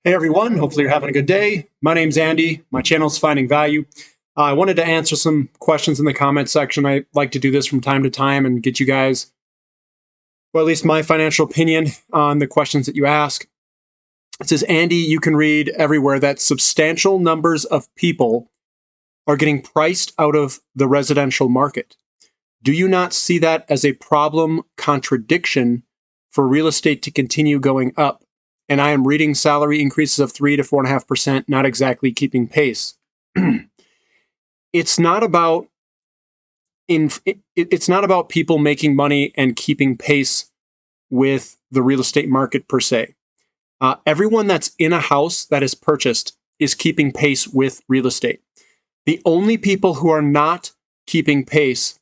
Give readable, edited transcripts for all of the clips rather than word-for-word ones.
Hey everyone, hopefully you're having a good day. My name's Andy. My channel's Finding Value. I wanted to answer some questions in the comment section. I like to do this from time to time and get you guys, well, at least my financial opinion on the questions that you ask. It says, Andy, you can read everywhere that substantial numbers of people are getting priced out of the residential market. Do you not see that as a problem contradiction for real estate to continue going up? And I am reading salary increases of 3 to 4.5%, not exactly keeping pace. It's not about it's not about people making money and keeping pace with the real estate market per se. Everyone that's in a house that is purchased is keeping pace with real estate. The only people who are not keeping pace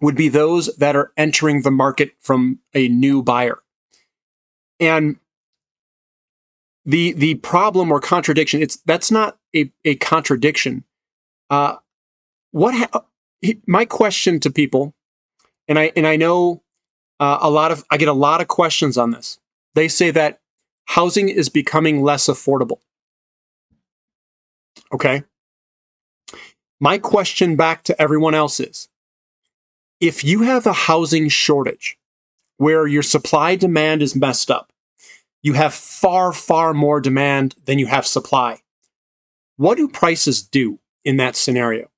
would be those that are entering the market from a new buyer. And the problem or contradiction, that's not a contradiction. My question to people, and I know I get a lot of questions on this. They say that housing is becoming less affordable. Okay. My question back to everyone else is, if you have a housing shortage where your supply demand is messed up, you have far, far more demand than you have supply. What do prices do in that scenario?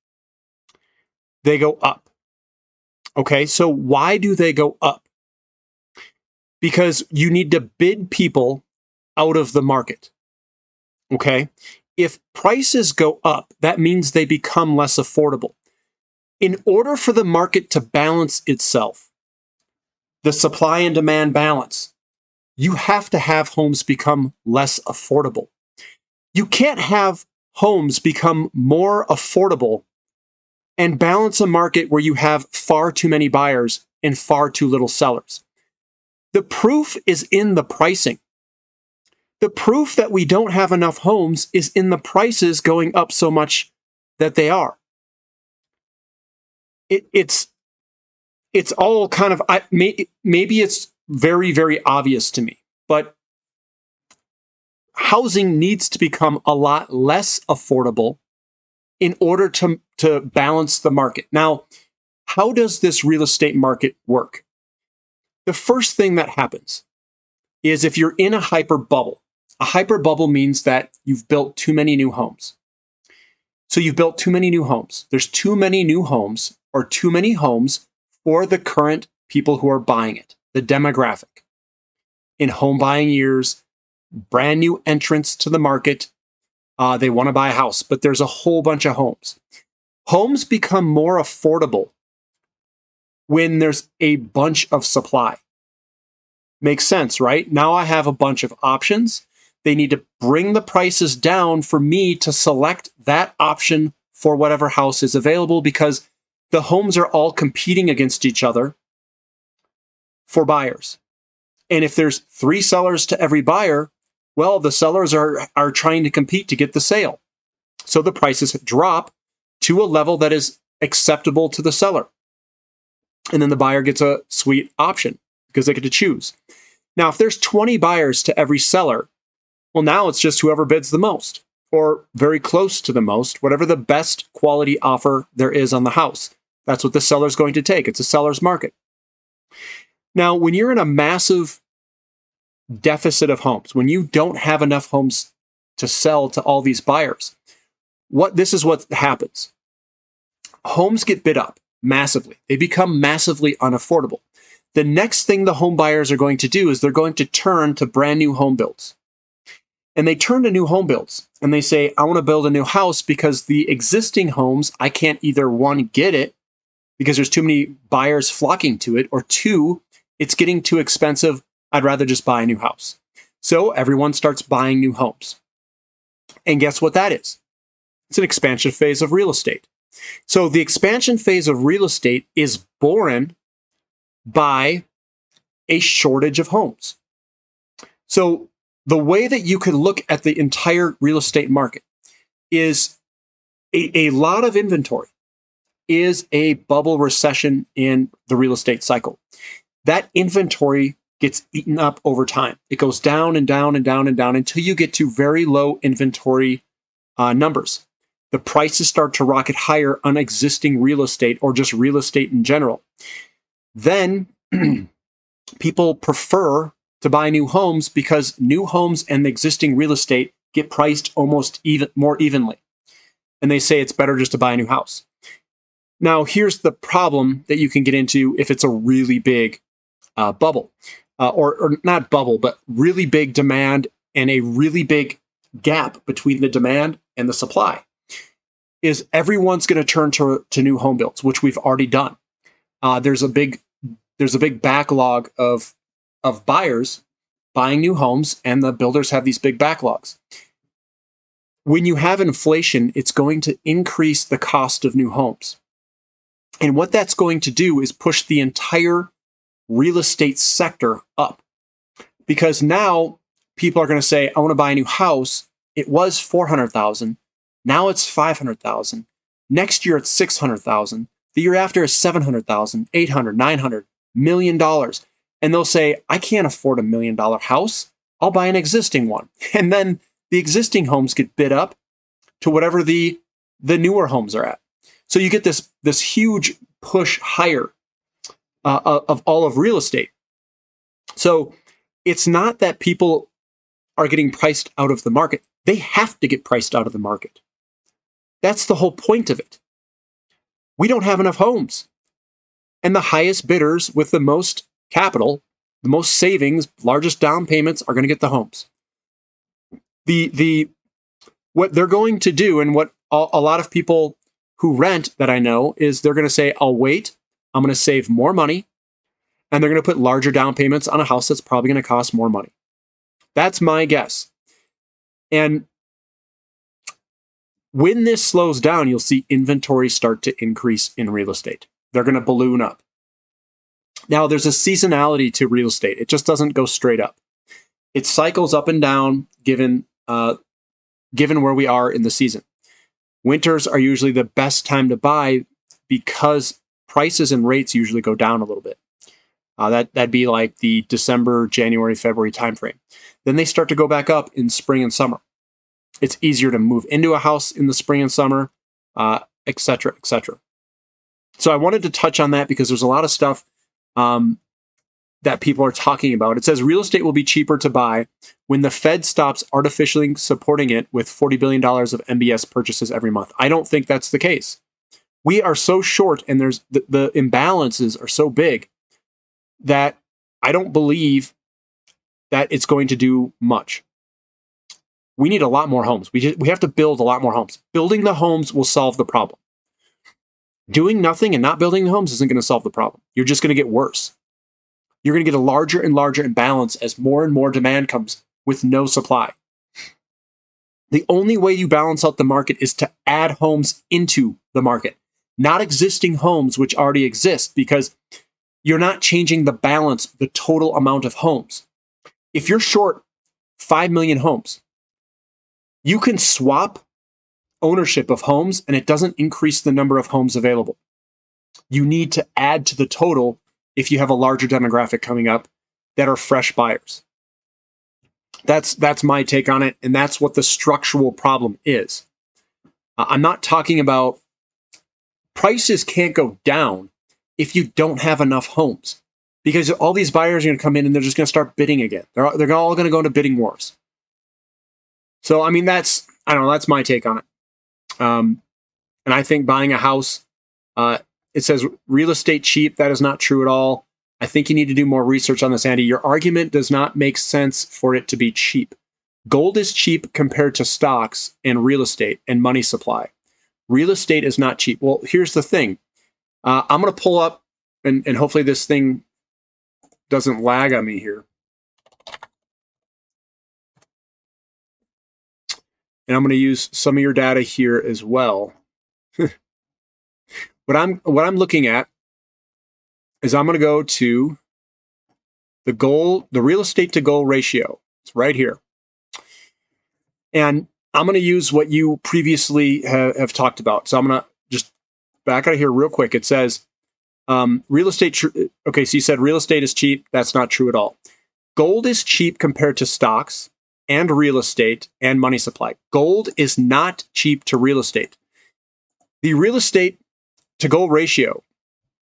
They go up. Okay, so why do they go up? Because you need to bid people out of the market. Okay, if prices go up, that means they become less affordable. In order for the market to balance itself, the supply and demand balance, you have to have homes become less affordable. You can't have homes become more affordable and balance a market where you have far too many buyers and far too little sellers. The proof is in the pricing. The proof that we don't have enough homes is in the prices going up so much that they are. It's all kind of, maybe it's very, very obvious to me, but housing needs to become a lot less affordable in order to balance the market. Now, how does this real estate market work? The first thing that happens is if you're in a hyper bubble means that you've built too many new homes. So you've built too many new homes. There's too many new homes or too many homes for the current people who are buying it, the demographic. In home buying years, brand new entrants to the market, they want to buy a house, but there's a whole bunch of homes. Homes become more affordable when there's a bunch of supply. Makes sense, right? Now I have a bunch of options. They need to bring the prices down for me to select that option for whatever house is available, because the homes are all competing against each other for buyers. And if there's 3 sellers to every buyer, well, the sellers are trying to compete to get the sale. So the prices drop to a level that is acceptable to the seller. And then the buyer gets a sweet option because they get to choose. Now, if there's 20 buyers to every seller, well, now it's just whoever bids the most or very close to the most, whatever the best quality offer there is on the house. That's what the seller's going to take. It's a seller's market. Now, when you're in a massive deficit of homes, when you don't have enough homes to sell to all these buyers, this is what happens. Homes get bid up massively. They become massively unaffordable. The next thing the home buyers are going to do is they're going to turn to brand new home builds. And they turn to new home builds and they say, I want to build a new house because the existing homes, I can't either, one, get it because there's too many buyers flocking to it, or two, it's getting too expensive. I'd rather just buy a new house. So everyone starts buying new homes. And guess what that is? It's an expansion phase of real estate. So the expansion phase of real estate is born by a shortage of homes. So the way that you could look at the entire real estate market is a lot of inventory is a bubble recession in the real estate cycle. That inventory gets eaten up over time. It goes down and down and down and down until you get to very low inventory numbers. The prices start to rocket higher on existing real estate or just real estate in general. Then people prefer to buy new homes because new homes and the existing real estate get priced almost more evenly. And they say it's better just to buy a new house. Now, here's the problem that you can get into if it's a really big bubble, or not bubble, but really big demand and a really big gap between the demand and the supply, is everyone's going to turn to new home builds, which we've already done. There's a big backlog of buyers buying new homes, and the builders have these big backlogs. When you have inflation, it's going to increase the cost of new homes. And what that's going to do is push the entire real estate sector up. Because now people are going to say, I want to buy a new house. It was $400,000. Now it's $500,000. Next year it's $600,000. The year after is $700,000, $800,000, $900,000, $1 million. And they'll say, I can't afford $1 million house. I'll buy an existing one. And then the existing homes get bid up to whatever the newer homes are at. So you get this huge push higher of all of real estate. So it's not that people are getting priced out of the market. They have to get priced out of the market. That's the whole point of it. We don't have enough homes. And the highest bidders with the most capital, the most savings, largest down payments are going to get the homes. What they're going to do, and what a lot of people who rent that I know, is they're going to say, I'll wait, I'm going to save more money, and they're going to put larger down payments on a house that's probably going to cost more money. That's my guess. And when this slows down, you'll see inventory start to increase in real estate. They're going to balloon up. Now, there's a seasonality to real estate. It just doesn't go straight up. It cycles up and down given where we are in the season. Winters are usually the best time to buy because prices and rates usually go down a little bit. That'd be like the December, January, February timeframe. Then they start to go back up in spring and summer. It's easier to move into a house in the spring and summer, et cetera, et cetera. So I wanted to touch on that because there's a lot of stuff that people are talking about. It says real estate will be cheaper to buy when the Fed stops artificially supporting it with $40 billion of MBS purchases every month. I don't think that's the case. We are so short, and there's the imbalances are so big that I don't believe that it's going to do much. We need a lot more homes. We have to build a lot more homes. Building the homes will solve the problem. Doing nothing and not building the homes isn't going to solve the problem. You're just going to get worse. You're going to get a larger and larger imbalance as more and more demand comes with no supply. The only way you balance out the market is to add homes into the market, not existing homes which already exist, because you're not changing the balance, the total amount of homes. If you're short 5 million homes, you can swap ownership of homes and it doesn't increase the number of homes available. You need to add to the total if you have a larger demographic coming up that are fresh buyers. That's my take on it, and that's what the structural problem is. I'm not talking about prices can't go down if you don't have enough homes, because all these buyers are going to come in and they're just going to start bidding again. They're all going to go into bidding wars. So, I mean, that's my take on it. And I think buying a house, it says real estate cheap. That is not true at all. I think you need to do more research on this, Andy. Your argument does not make sense for it to be cheap. Gold is cheap compared to stocks and real estate and money supply. Real estate is not cheap. Well, here's the thing. I'm going to pull up, and hopefully this thing doesn't lag on me here. And I'm going to use some of your data here as well. What I'm looking at is I'm going to go to the real estate to gold ratio. It's right here. And I'm going to use what you previously have talked about. So I'm going to just back out of here real quick. It says Real estate. Okay, so you said real estate is cheap. That's not true at all. Gold is cheap compared to stocks and real estate and money supply. Gold is not cheap to real estate. The real estate to gold ratio,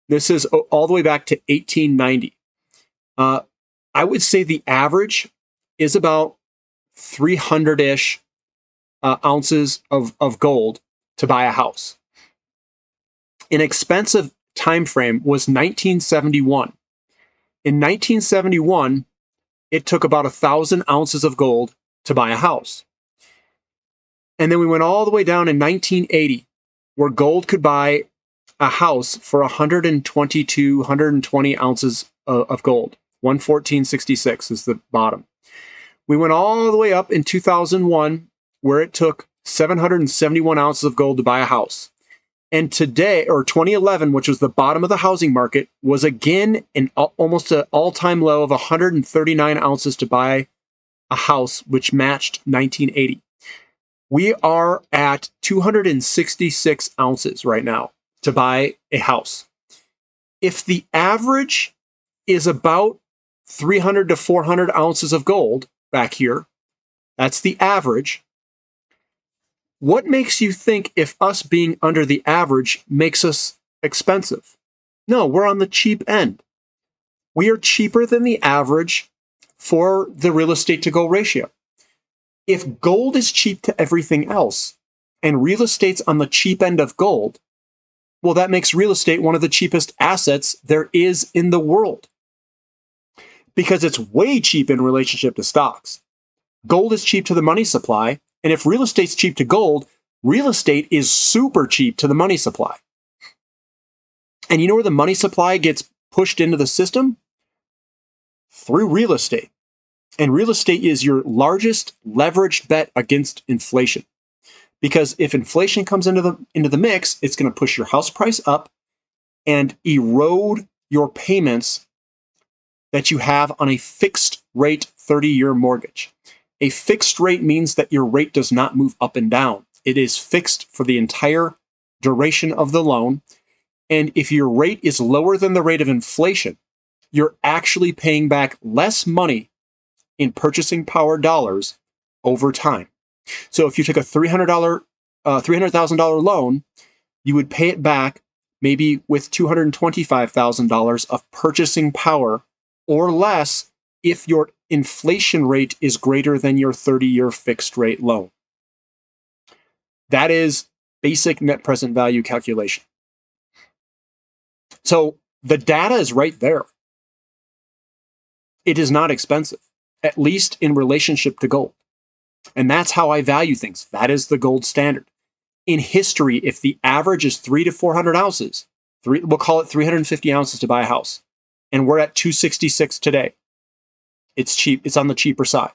this is all the way back to 1890. I would say the average is about 300-ish ounces of gold to buy a house. An expensive time frame was 1971. In 1971, it took about 1,000 ounces of gold to buy a house. And then we went all the way down in 1980, where gold could buy a house for 122, 120 ounces of gold. 114.66 is the bottom. We went all the way up in 2001, where it took 771 ounces of gold to buy a house. And today, or 2011, which was the bottom of the housing market, was again almost an all-time low of 139 ounces to buy a house, which matched 1980. We are at 266 ounces right now to buy a house. If the average is about 300 to 400 ounces of gold back here, that's the average. What makes you think if us being under the average makes us expensive? No, we're on the cheap end. We are cheaper than the average for the real estate to gold ratio. If gold is cheap to everything else and real estate's on the cheap end of gold, well, that makes real estate one of the cheapest assets there is in the world because it's way cheap in relationship to stocks. Gold is cheap to the money supply. And if real estate's cheap to gold, real estate is super cheap to the money supply. And you know where the money supply gets pushed into the system? Through real estate. And real estate is your largest leveraged bet against inflation. Because if inflation comes into the mix, it's going to push your house price up and erode your payments that you have on a fixed rate 30-year mortgage. A fixed rate means that your rate does not move up and down. It is fixed for the entire duration of the loan. And if your rate is lower than the rate of inflation, you're actually paying back less money in purchasing power dollars over time. So if you took a $300,000 loan, you would pay it back maybe with $225,000 of purchasing power or less if your inflation rate is greater than your 30-year fixed rate loan. That is basic net present value calculation. So the data is right there. It is not expensive, at least in relationship to gold. And that's how I value things. That is the gold standard. In history, if the average is 300 to 400 ounces, we'll call it 350 ounces to buy a house, and we're at 266 today. It's cheap. It's on the cheaper side.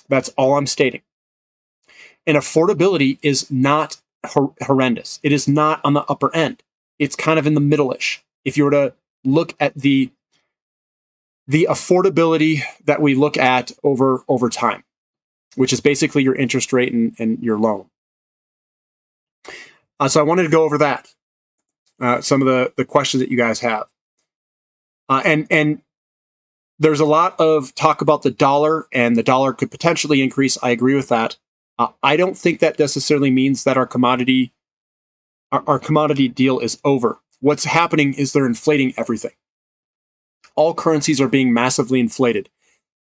That's all I'm stating. And affordability is not horrendous. It is not on the upper end. It's kind of in the middle-ish. If you were to look at the affordability that we look at over time, which is basically your interest rate and your loan. So I wanted to go over that, some of the questions that you guys have. And there's a lot of talk about the dollar, and the dollar could potentially increase. I agree with that. I don't think that necessarily means that our commodity deal is over. What's happening is they're inflating everything. All currencies are being massively inflated.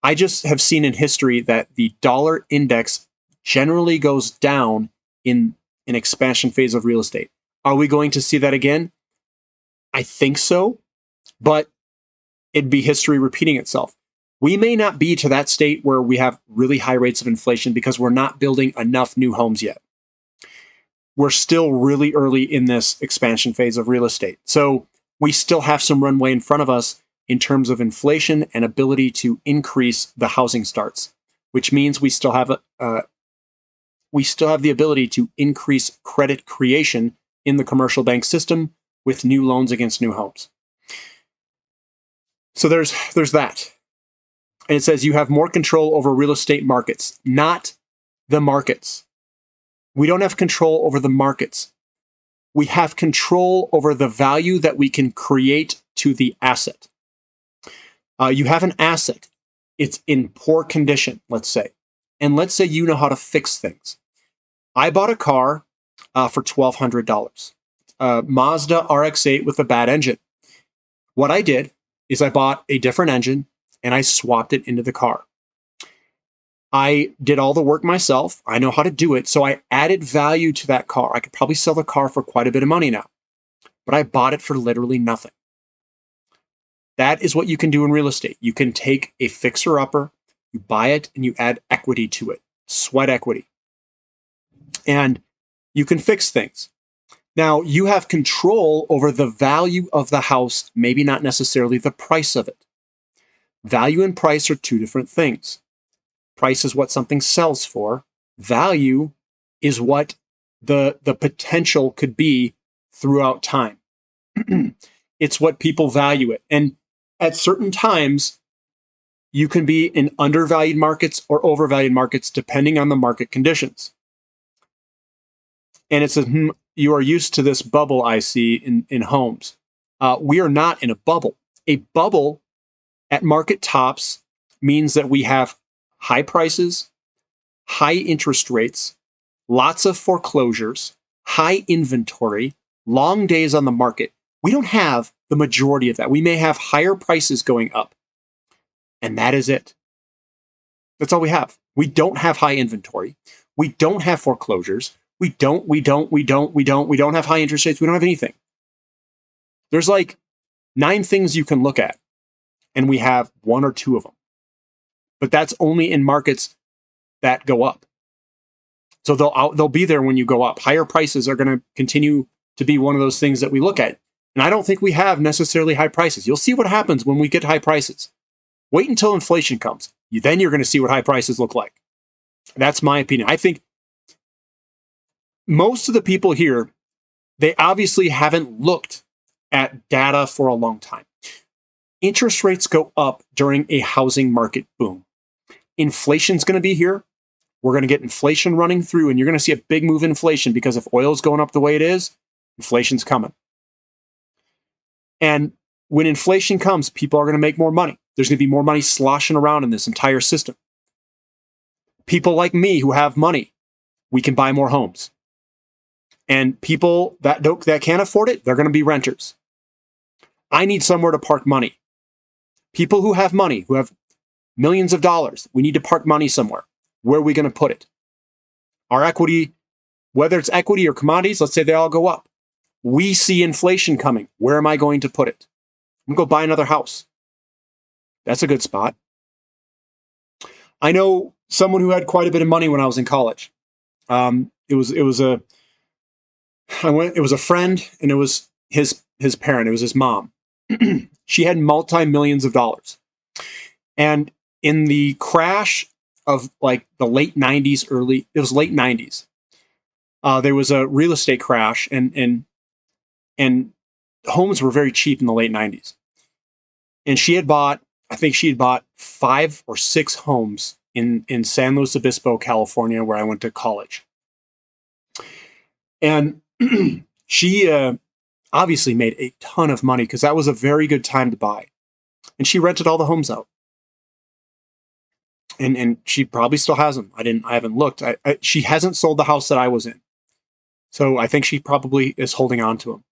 I just have seen in history that the dollar index generally goes down in an expansion phase of real estate. Are we going to see that again? I think so, but it'd be history repeating itself. We may not be to that state where we have really high rates of inflation because we're not building enough new homes yet. We're still really early in this expansion phase of real estate. So we still have some runway in front of us in terms of inflation and ability to increase the housing starts, which means we still have the ability to increase credit creation in the commercial bank system with new loans against new homes. So there's that. And it says you have more control over real estate markets, not the markets. We don't have control over the markets. we have control over the value that we can create to the asset. You have an asset. It's in poor condition, let's say. And let's say you know how to fix things. I bought a car for $1,200. Mazda RX-8 with a bad engine. What I did is I bought a different engine and I swapped it into the car. I did all the work myself. I know how to do it. So I added value to that car. I could probably sell the car for quite a bit of money now, but I bought it for literally nothing. That is what you can do in real estate. You can take a fixer-upper, you buy it, and you add equity to it, sweat equity. And you can fix things. Now, you have control over the value of the house, maybe not necessarily the price of it. Value and price are two different things. Price is what something sells for. Value is what the potential could be throughout time. It's what people value it. And at certain times, you can be in undervalued markets or overvalued markets depending on the market conditions. And it says, you are used to this bubble I see in homes. We are not in a bubble. A bubble at market tops means that we have high prices, high interest rates, lots of foreclosures, high inventory, long days on the market. We don't have the majority of that. We may have higher prices going up, and that is it. That's all we have. We don't have high inventory. We don't have foreclosures. We don't have high interest rates. We don't have anything. There's like 9 things you can look at, and we have 1 or 2 of them. But that's only in markets that go up. So they'll be there when you go up. Higher prices are going to continue to be one of those things that we look at. And I don't think we have necessarily high prices. You'll see what happens when we get high prices. Wait until inflation comes. Then you're going to see what high prices look like. That's my opinion. I think most of the people here, they obviously haven't looked at data for a long time. Interest rates go up during a housing market boom. Inflation's going to be here. We're going to get inflation running through, and you're going to see a big move in inflation because if oil's going up the way it is, inflation's coming. And when inflation comes, people are going to make more money. There's going to be more money sloshing around in this entire system. People like me who have money, we can buy more homes. And people that can't afford it, they're going to be renters. I need somewhere to park money. People who have money, who have millions of dollars, we need to park money somewhere. Where are we going to put it? Our equity, whether it's equity or commodities, let's say they all go up. We see inflation coming. Where am I going to put it? I'm going to go buy another house. That's a good spot. I know someone who had quite a bit of money when I was in college. It was a friend, and it was his parent. It was his mom. She had multi-millions of dollars. And in the crash of like the late 90s, it was late 90s, there was a real estate crash, and homes were very cheap in the late 90s. And I think she had bought 5 or 6 homes in San Luis Obispo, California, where I went to college. And she obviously made a ton of money because that was a very good time to buy. And she rented all the homes out. And she probably still has them. I haven't looked. She hasn't sold the house that I was in. So I think she probably is holding on to them.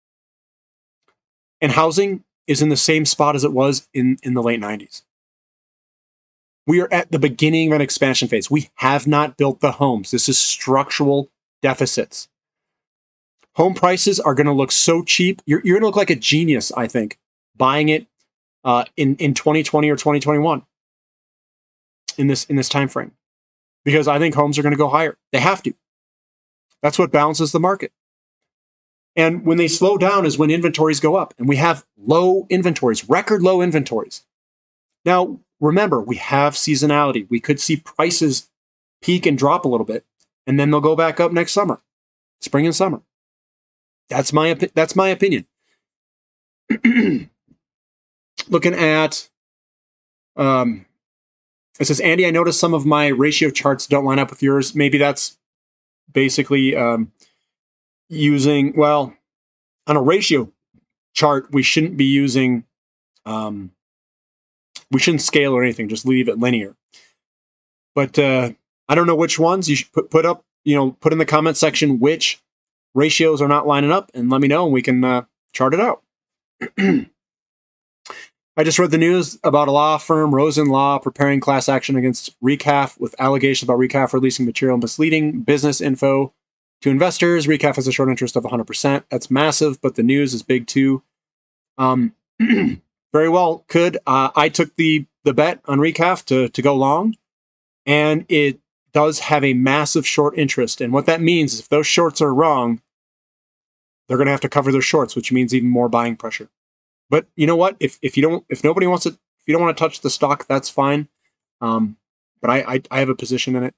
And housing is in the same spot as it was in the late 90s. We are at the beginning of an expansion phase. We have not built the homes. This is structural deficits. Home prices are going to look so cheap. You're going to look like a genius, I think, buying it in 2020 or 2021 in this time frame, because I think homes are going to go higher. They have to. That's what balances the market. And when they slow down is when inventories go up, and we have low inventories, record low inventories. Now, remember, we have seasonality. We could see prices peak and drop a little bit, and then they'll go back up next summer, spring and summer. That's my opinion. Looking at, it says, Andy, I noticed some of my ratio charts don't line up with yours. Maybe that's basically using, well, on a ratio chart, we shouldn't be using, we shouldn't scale or anything, just leave it linear. But I don't know which ones. You should put up, put in the comment section which ratios are not lining up, and let me know, and we can chart it out. I just read the news about a law firm, Rosen Law, preparing class action against Recaf with allegations about Recaf releasing material misleading business info to investors. Recaf has a short interest of 100%. That's massive, but the news is big too. Very well could. I took the bet on Recaf to go long, and it does have a massive short interest. And what that means is if those shorts are wrong, they're going to have to cover their shorts, which means even more buying pressure. But you know what? If nobody wants it, if you don't want to touch the stock, that's fine. But I have a position in it.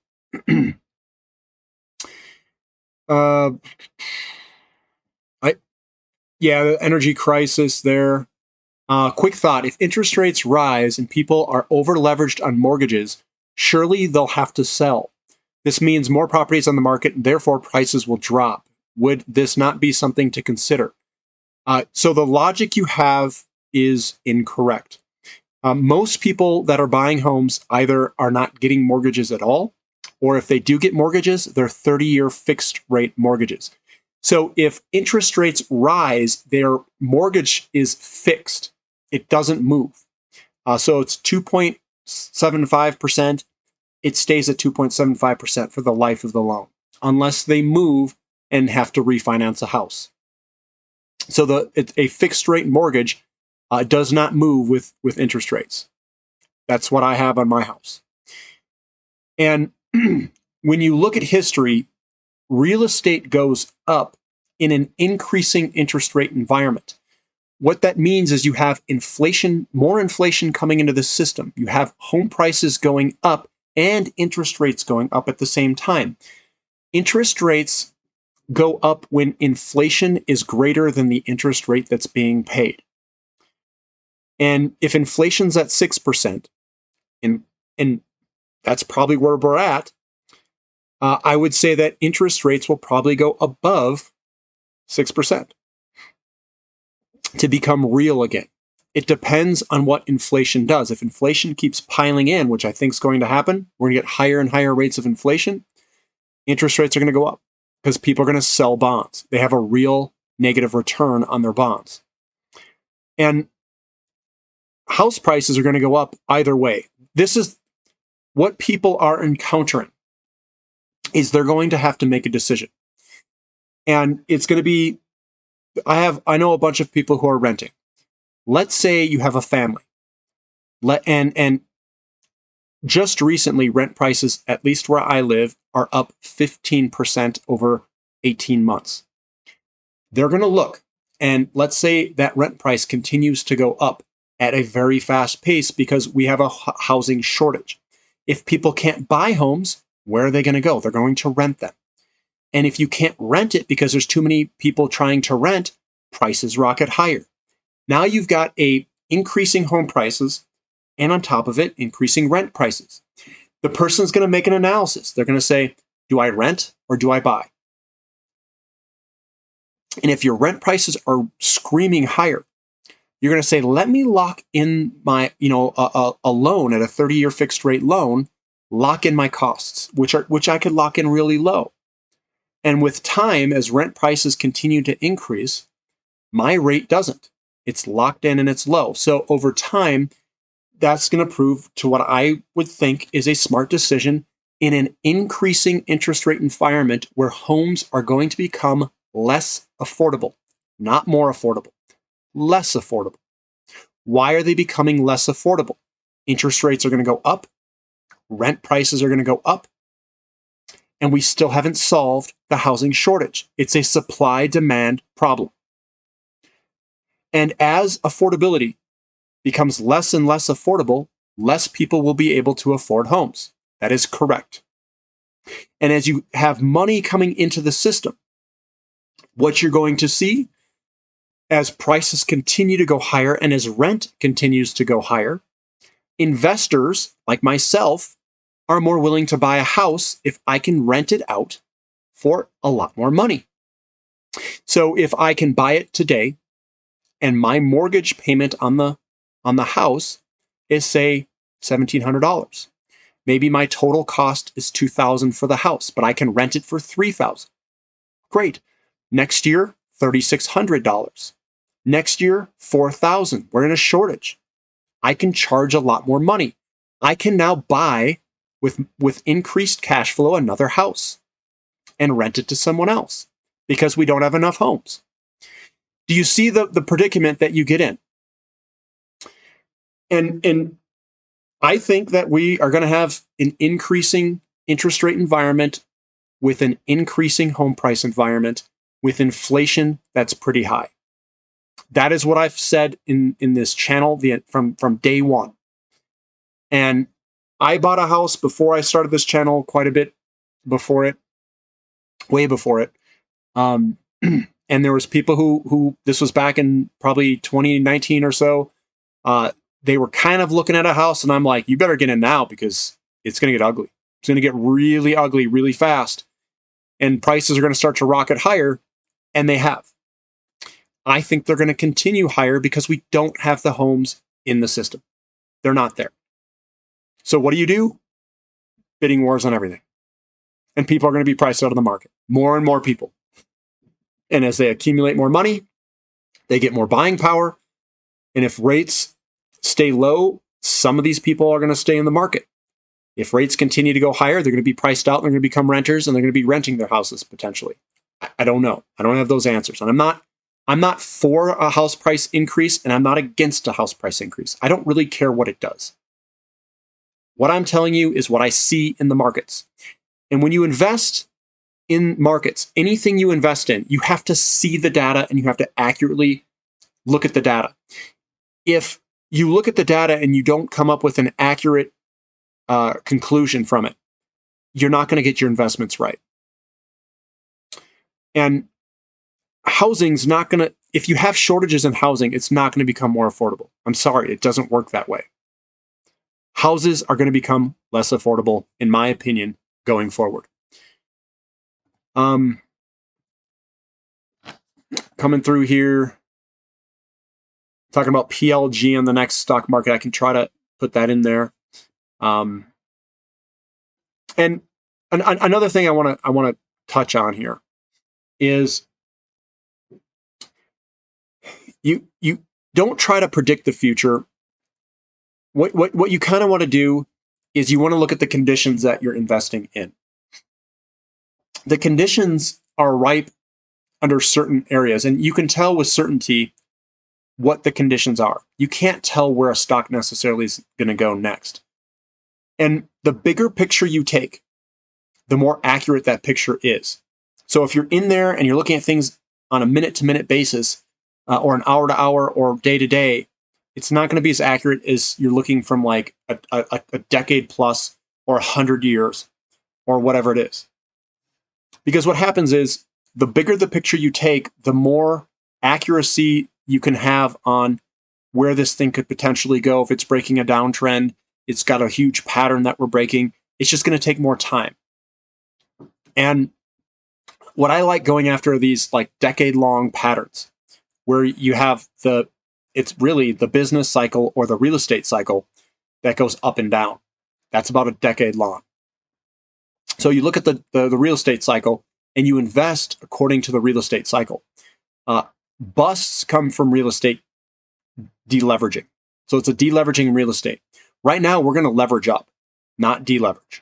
The energy crisis there. Quick thought: if interest rates rise and people are over leveraged on mortgages, surely they'll have to sell. This means more properties on the market, and therefore prices will drop. Would this not be something to consider? So the logic you have is incorrect. Most people that are buying homes either are not getting mortgages at all, or if they do get mortgages, they're 30-year fixed rate mortgages. So if interest rates rise, their mortgage is fixed. It doesn't move. So it's 2.75%. It stays at 2.75% for the life of the loan, unless they move and have to refinance a house. So a fixed rate mortgage does not move with interest rates. That's what I have on my house. And when you look at history, real estate goes up in an increasing interest rate environment. What that means is you have inflation, more inflation coming into the system. You have home prices going up and interest rates going up at the same time. Interest rates go up when inflation is greater than the interest rate that's being paid. And if inflation's at 6%, and that's probably where we're at, I would say that interest rates will probably go above 6% to become real again. It depends on what inflation does. If inflation keeps piling in, which I think is going to happen, we're going to get higher and higher rates of inflation, interest rates are going to go up because people are going to sell bonds. They have a real negative return on their bonds. And house prices are going to go up either way. This is what people are encountering, is they're going to have to make a decision. And it's going to be, I know a bunch of people who are renting. Let's say you have a family. And just recently, rent prices, at least where I live, are up 15% over 18 months. They're going to look, and let's say that rent price continues to go up at a very fast pace because we have a housing shortage. If people can't buy homes, where are they going to go? They're going to rent them. And if you can't rent it because there's too many people trying to rent, prices rocket higher. Now you've got increasing home prices, and on top of it, increasing rent prices. The person's going to make an analysis. They're going to say, do I rent or do I buy? And if your rent prices are screaming higher, you're going to say, let me lock in my, a loan at a 30-year fixed rate loan, lock in my costs, which I could lock in really low. And with time, as rent prices continue to increase, my rate doesn't. It's locked in and it's low. So over time, that's going to prove to what I would think is a smart decision in an increasing interest rate environment where homes are going to become less affordable, not more affordable, less affordable. Why are they becoming less affordable? Interest rates are going to go up, rent prices are going to go up, and we still haven't solved the housing shortage. It's a supply-demand problem. And as affordability becomes less and less affordable, less people will be able to afford homes. That is correct. And as you have money coming into the system, what you're going to see as prices continue to go higher and as rent continues to go higher, investors like myself are more willing to buy a house if I can rent it out for a lot more money. So if I can buy it today and my mortgage payment on the house is, say, $1,700, maybe my total cost is $2,000 for the house, but I can rent it for $3,000. Great. Next year, $3,600. Next year, $4,000. We're in a shortage. I can charge a lot more money. I can now buy with increased cash flow another house and rent it to someone else because we don't have enough homes. Do you see the predicament that you get in? And I think that we are going to have an increasing interest rate environment with an increasing home price environment with inflation that's pretty high. That is what I've said in this channel from day one. And I bought a house before I started this channel, quite a bit before it, way before it. And there was people who this was back in probably 2019 or so. They were kind of looking at a house, and I'm like, you better get in now because it's going to get ugly. It's going to get really ugly really fast. And prices are going to start to rocket higher, and they have. I think they're going to continue higher because we don't have the homes in the system. They're not there. So what do? Bidding wars on everything. And people are going to be priced out of the market. More and more people. And as they accumulate more money, they get more buying power. And if rates stay low, some of these people are going to stay in the market. If rates continue to go higher, they're going to be priced out. They're going to become renters, and they're going to be renting their houses potentially. I don't know. I don't have those answers. And I'm not for a house price increase, and I'm not against a house price increase. I don't really care what it does. What I'm telling you is what I see in the markets. And when you invest in markets, anything you invest in, you have to see the data and you have to accurately look at the data. If you look at the data and you don't come up with an accurate conclusion from it, you're not going to get your investments right. And housing's not going to, if you have shortages in housing, it's not going to become more affordable. I'm sorry, it doesn't work that way. Houses are going to become less affordable, in my opinion, going forward. Coming through here, talking about PLG on the next stock market. I can try to put that in there. And another thing I want to touch on here is you don't try to predict the future. What you kind of want to do is you want to look at the conditions that you're investing in. The conditions are ripe under certain areas, and you can tell with certainty what the conditions are. You can't tell where a stock necessarily is going to go next. And the bigger picture you take, the more accurate that picture is. So if you're in there and you're looking at things on a minute-to-minute basis, or an hour-to-hour or day-to-day, it's not going to be as accurate as you're looking from like a decade plus or 100 years or whatever it is. Because what happens is the bigger the picture you take, the more accuracy you can have on where this thing could potentially go. If it's breaking a downtrend, it's got a huge pattern that we're breaking. It's just going to take more time. And what I like going after are these like decade-long patterns where you have it's really the business cycle or the real estate cycle that goes up and down. That's about a decade long. So you look at the real estate cycle and you invest according to the real estate cycle. Busts come from real estate deleveraging. So it's a deleveraging in real estate. Right now, we're going to leverage up, not deleverage.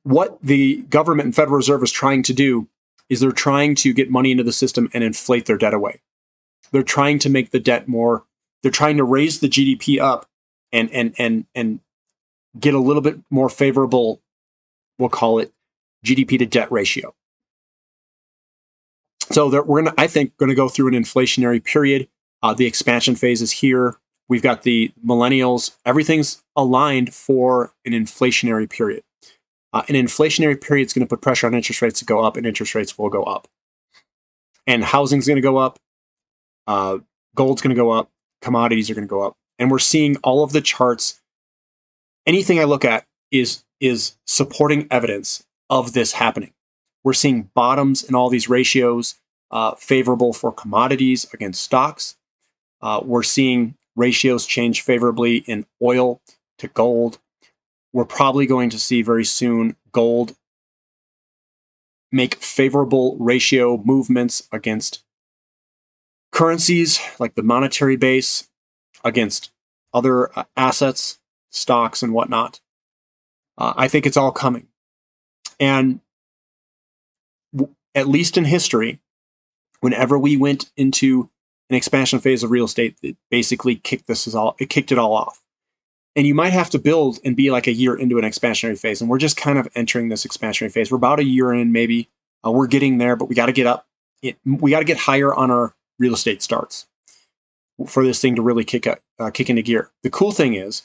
What the government and Federal Reserve is trying to do is they're trying to get money into the system and inflate their debt away. They're trying to make the debt more, they're trying to raise the GDP up and get a little bit more favorable, we'll call it GDP to debt ratio. So we're I think, going to go through an inflationary period. The expansion phase is here. We've got the millennials. Everything's aligned for an inflationary period. An inflationary period is going to put pressure on interest rates to go up, and interest rates will go up. And housing's going to go up. Gold's going to go up. Commodities are going to go up. And we're seeing all of the charts. Anything I look at is supporting evidence of this happening. We're seeing bottoms in all these ratios, favorable for commodities against stocks. We're seeing ratios change favorably in oil to gold. We're probably going to see very soon gold make favorable ratio movements against currencies like the monetary base, against other assets, stocks, and whatnot. I think it's all coming. And at least in history, whenever we went into an expansion phase of real estate, it basically kicked it all off. And you might have to build and be like a year into an expansionary phase. And we're just kind of entering this expansionary phase. We're about a year in, maybe. We're getting there, but we got to get up. We got to get higher on our real estate starts for this thing to really kick into gear. The cool thing is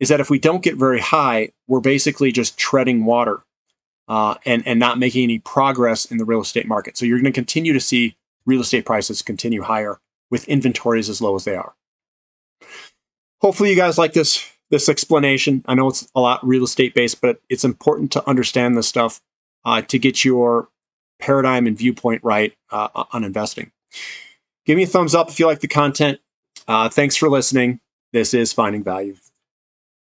that if we don't get very high, we're basically just treading water and not making any progress in the real estate market. So you're going to continue to see real estate prices continue higher with inventories as low as they are. Hopefully you guys like this explanation. I know it's a lot real estate based, but it's important to understand this stuff to get your paradigm and viewpoint right on investing. Give me a thumbs up if you like the content. Thanks for listening. This is Finding Value.